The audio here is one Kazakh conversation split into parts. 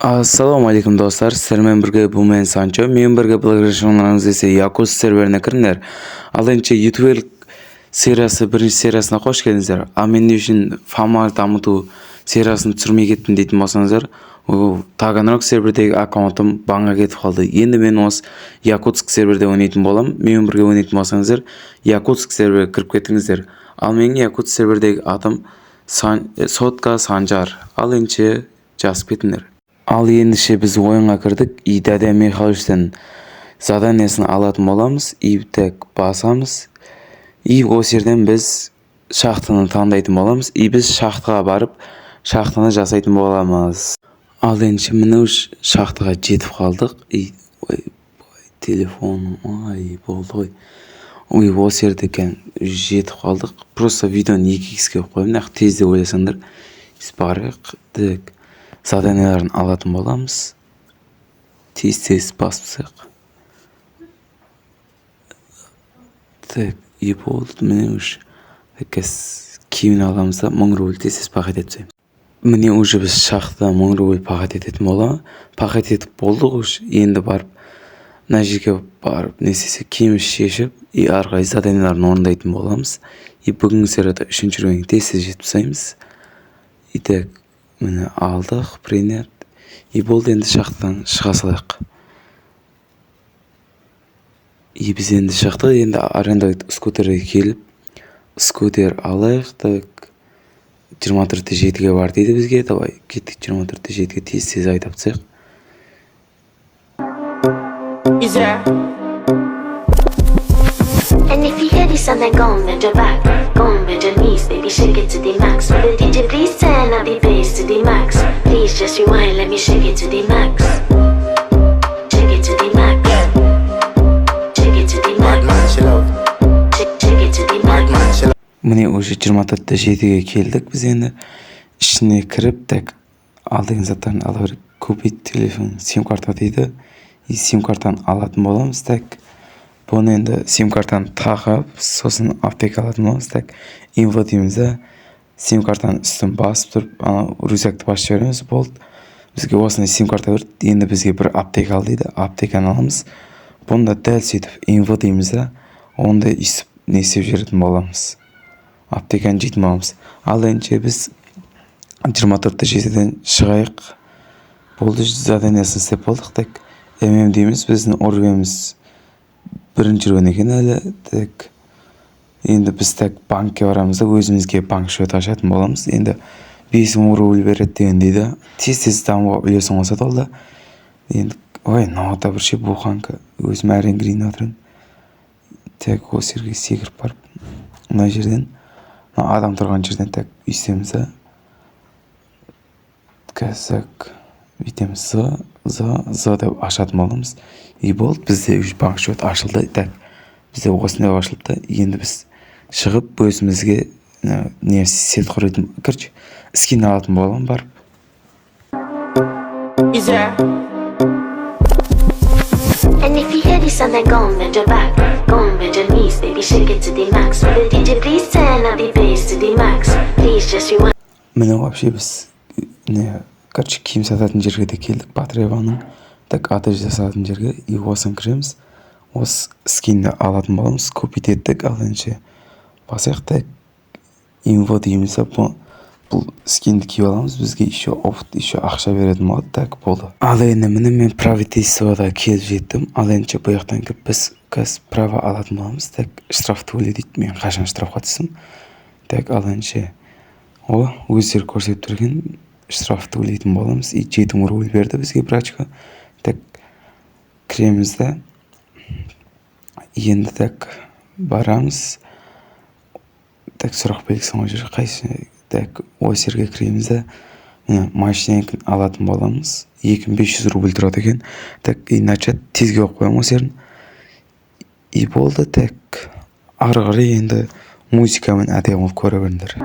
Assalomu alaykum do'stlar. Sizlarмен birga bu men Sancho. Men birga blogerlarimiz esa Yakuza serverine kiringlar. Alınca YouTube seriyasi birinchi seriyasine hoş geldingizlar. Men uchun formal damıtu seriyasini tushirmay ketdim deydigan bo'lsangizlar, u Taganrog serverdagi akkauntim banga ketib qoldi. Endi men o'z Yakuza serverda o'ynaydigan bo'laman. Men birga o'ynaydigan bo'lsangizlar, Yakuza serverga kirib ketingizlar. Al menga Yakuza serverdagi adım Sotka Sanjar. Alınca жазып кетіңдер. Ал ендеше біз ойынға кірдік. Дәдә Михайловичтен заданиесін алатын боламыз. Так басамыз. Осы жерден біз шахтаны таңдайтын боламыз. Біз шахтаға барып, шахтаны жасайтын боламыз. Ал ендеше міне шахтаға жетіп қалдық. Телефоным, болды ғой. Осы жерде екен жетіп қалдық. Просто видеоны 2x'ге қойып, тезде ойласаңдар. Барайық. Так. Заданияларын алатын боламыз. Тез бассақ. Так, болды. Міне уже киімін аламыз да 1000 рубль тез пақет етсем. Міне уже біз шахтада 1000 рубль пақет ететін боламыз. Пақет етіп болдық уже. Енді барып, мына жерге барып, несесе киімін шешіп, арқай заданияларын орындайтын боламыз. Бүгінгі серияда 3-ші рөлге тез жетпейміз. Так, міне алдық, пример. Болды, енді шахтадан шыға салайық. Біз енді шахтада енді арендовать скутерге келіп, скутер алайық. Так, 24-7-ге бар дейді бізге. Давай, кеттік 24-7-ге тез айдап тасайық. And if you hear this and then go and bend your back, go and bend your knees, baby, shake it to the max. Will the DJ please turn up the bass to the max? Please just rewind, let me shake it to the max. Shake it to the max. Shake it to the max. Shake it to the max. Міне уже 24-7-ге келдік. Біз енді ішіне кіріп, так, алдыңыз заттарын ала беріп, купить телефон, сим-карта дейді. Сим-картаны алатын боламыз, так. Бұны енді сим-картаны тағып, сосын аптека алатын боламыз. Так, инфо дейміз да, сим-картаны үстін басып тұрып, рюкзакты басып жібереміз, болды. Бізге осындай сим-карта берді. Енді бізге бір аптека ал дейді. Аптеканы аламыз. Бұнда дәл сөйтіп инфо дейміз да, онда үстіп несеп жеретін боламыз. Аптеканы жейтін боламыз. Ал енді біз 24-7-ден шығайық. Болды, заданиясын істеп болдық. Так, дейміз, біздің оргеміз бірінші рөлін екен әлі. Так, енді біз так банкке барамыз да, өзімізге банк счет ашатын боламыз. Енді 5000 рубль береді деген дейді. Тез дамуға үлесің болса да ол да. Енді науата бір ше бұқанка өзім әрен кірейін отырын. Так, осы жерге секіріп барып, мына жерден, адам тұрған жерден так үйстеміз да. Қазақ бүйтеміз за деп ашатын боламыз. Болды, бізде үш банк счет ашылды. Так, бізде осындай ашылды. Енді біз шығып өзімізге не сет құрайтын, короче, скин алатын боламын барып. And if you hear this and then go and bend your back, go and bend your knees, baby, shake it to the max. Will the DJ please turn up the bass to the max? Please just rewind. Міне вообще біз короче, киім сататын жерге де келдік. Патребаның так аты жасатын жерге осыны кіреміз. Осы скинді алатын боламыз. Купить еттік. Ал енді басайық. Так, инфо дейміз. Бұл скинді киіп аламыз. Бізге еще опыт, еще ақша беретін болады. Так, болды. Ал енді міне мен правительствода келіп жеттім. Ал енді бұл жақтан кеп біз права алатын боламыз. Так, штраф төле дейді. Мен қашан штрафқа түстім. Так, ал енді өздері көрсетіп тұрген штраф төлейтін боламыз. 7000 рубль берді бізге брачка. Так, кіреміз да. Енді так барамыз. Так, сұрақ белгісін ғой жүр. Қайсы? Так, осы жерге кіреміз да. Машинен алатын боламыз. 2500 рубль тұрады екен. Так, иначе тезге қоямын осы жерін. Болды, так. Ары қарай енді музыкамен әдем болып көре беріңдер.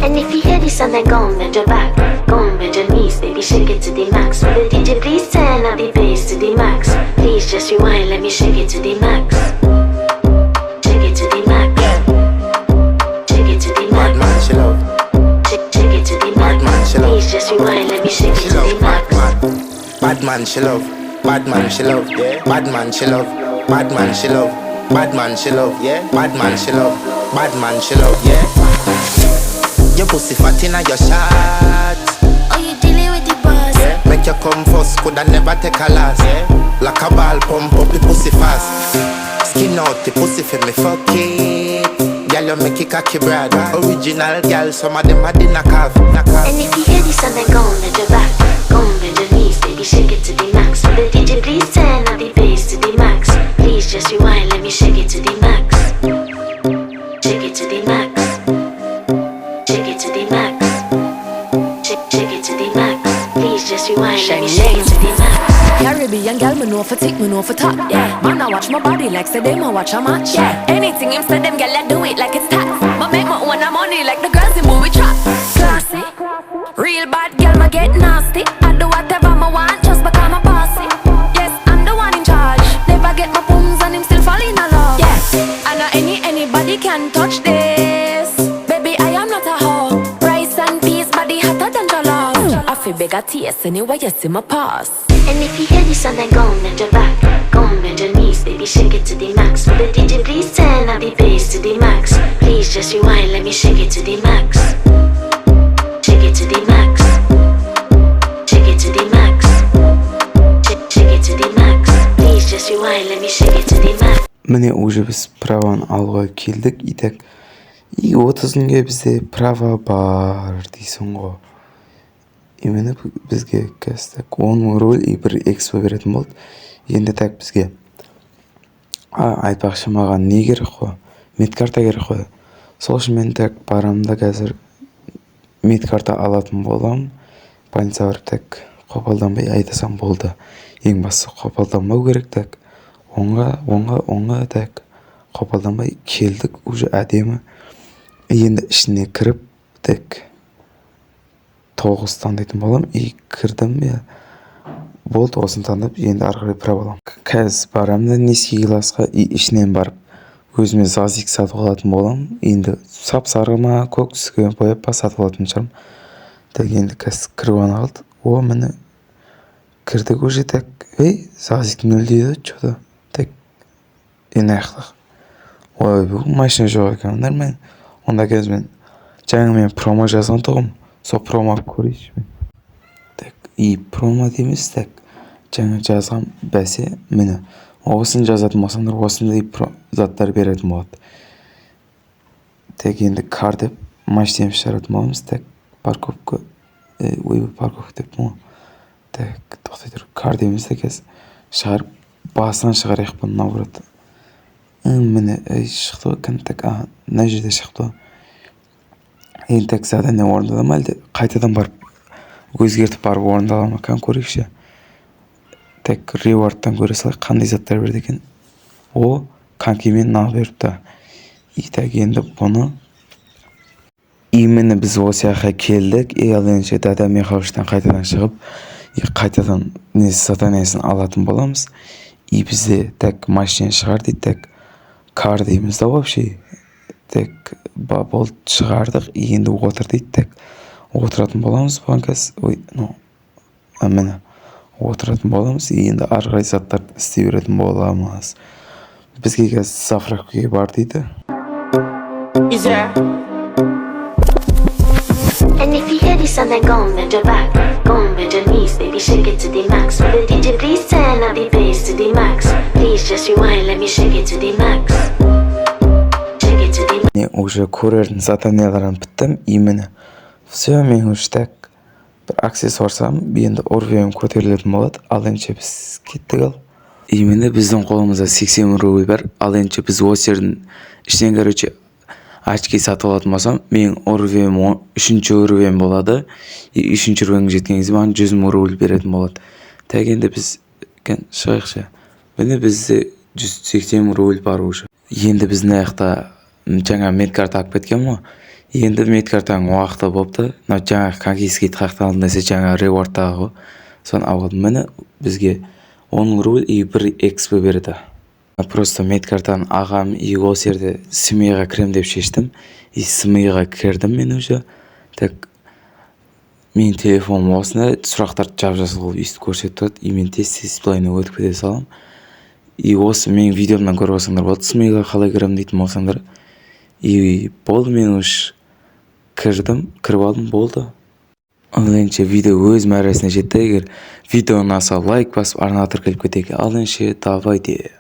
And if you hear this and then go and bend your back, go and bend your knees, baby, shake it to the max. Will the DJ please turn up the bass to the max? Please just rewind, let me shake it to the max. Shake it to the max. Shake it to the max. Shake it she love. Please just rewind, let me shake it to the max. Bad man she love. Bad man she love. Yeah. Bad man she love. Bad man she love. Bad man she love. Yeah. Bad man she love. Bad man she love. Yeah. Your pussy fat inna your shot. Oh, you dealing with the boss? Yeah. Make you come first, coulda never take a last. Yeah. Like a ball pump up the pussy fast. Skin out the pussy for me fuck it. Girl, you make it cocky brad. Original girl, some of them are the knockoff. And if you hear this song, then go on bend your back, go on bend your knees, baby, shake it to the max. Will the DJ please turn up the bass to the max? Please just rewind, let me shake it to the max. Shake it to the max. Shake it to the max. Shake it to the max. Please just rewind, let me shake it to the max. Caribbean girl, me know for tick, me know for top. Yeah, man, I watch my body like say them, I watch a match. Yeah, anything him say them, girl, I do it like it's tax. But make my own money like the girls in movie trap. Classy, real bad girl, me get nasty. I do whatever I want just because I'm bossy. Yes, I'm the one in charge. Never get my booms and him still fall in love. Yes, I know anybody can touch this. Baby, I am not a hoe. Rice and peas, body hotter than jollof. I feel big at taste anyway, you see my pass. And if you hear this song, then go on bend your back, go on bend your knees, baby, shake it to the max. Will the DJ please turn up the bass to the max? Please just rewind, let me shake it to the max. Shake it to the max. Shake it to the max. Shake it to the max. Please just rewind, let me shake it to the max. Міне уже біз праваны алуға келдік. Итак, и 30 күнге бізде права бар дейсің ғой. Именно бізге қазір 10 рөл и бір экспо беретін болды. Енді так бізге айтпақшы маған не керек қой? Медкарта керек қой. Сол үшін мен так барамын да қазір медкарта алатын боламын. Больница барып так қопалданбай айтасам болды. Ең бастысы қопалданбау керек так. Оңға так қопалданбай келдік уже әдемі. Енді ішіне кіріп так 9 таңдайтын болам. И кірдім я. Болды, осын таңдап, енді арқырай прав аламын. Қазір барам да неске классқа и ішінен барып өзіме зазик сатып алатын болам. Енді сап-сары ма, көк түске бояп па сатып алатын шығармын. Так енді қазір кіріп ана қалды. О, міне кірдік уже так. Зазик нөл дейді, что-то. Так, енді аяқтық. Ой, бұл машина жоқ екен. Нормально. Онда қазір мен жаңа мен промо жазған тұғым. Сол промо көрейінші мен. Так, и промо дейміз так. Жаңа жазған бәсе, міне. Осын жазатын болсаңдар, осындай заттар беретін болады. Так, енді кар деп машинем шығаратын боламыз. Так, парковка. Парковка деп мұ. Так, тоқтай тұр. Кар дейміз де кәз. Шығарып, басынан шығарайық бұны наоборот. Міне, шықты ғой, так, мына жерде шықты ғой. Енді так задание орындалама әлде қайтадан барып өзгертіп барып орындалама көрейікші. Так, ревардтан көре салайық қандай заттар берді екен. О, конькимен нал беріпті. И так енді бұны именно біз осы жаққа келдік. Ал енді Дада Михайловичтан қайтадан шығып, қайтадан заданиесін алатын боламыз. И бізде так машина шығар дейді, так кар дейміз да вообще. Так, болды шығардық, енді отыр дейді, так отыратын боламыз банкас. Міне отыратын боламыз, енді арғай заттар істей беретін боламыз. Бізге қазір заправкаға бар дейді. And if you hear this song, then go on bend your back, go on bend your knees, baby, shake it to the max. Will the DJ please turn up the bass to the max? Please just rewind, let me shake it to the max. Shake it to the max. Не, уже көрердің заданияларын біттім. Именно все, мен уже так бір аксессуар салам, енді орвем көтерілетін болады. Ал енді біз кеттік ал. Именно біздің қолымызда 80 рубль бар. Ал енді біз осы жердің ішінен короче очки сатып алатын болсам, мен орвем 3-ші орвем болады. И 3-ші орвемге жеткен кезде маған 100 рубль беретін болады. Так енді біз шығайықшы. Міне бізде 180 рубль бар уже. Енді біздің аяқта жаңа медкарта алып кеткен ғой. Енді медкартаның уақыты болыпты. Жаңа конкиский тақталын десе жаңа ревардтағы ғой. Соны алғадым. Міне бізге 10 рубль и бір экспо берді. Просто медкартаны ағам и осы жерде семейға кірем деп шештім. И семейға кірдім мен уже. Так Менің телефоным осында сұрақтарды жап-жасыл қылып өйстіп көрсетіп тұрады. И мен тез плайна өтіп кете салам. И осы менің видеомдан көріп алсаңдар болады. Смейға қалай кіремін дейтін болсаңдар. И болды, мен уж кіріп алдым, болды. Ал енді видео өз мәресіне жетті. Егер видео ұнаса лайк басып арнаға тіркеліп кетейік. Ал енді давайте.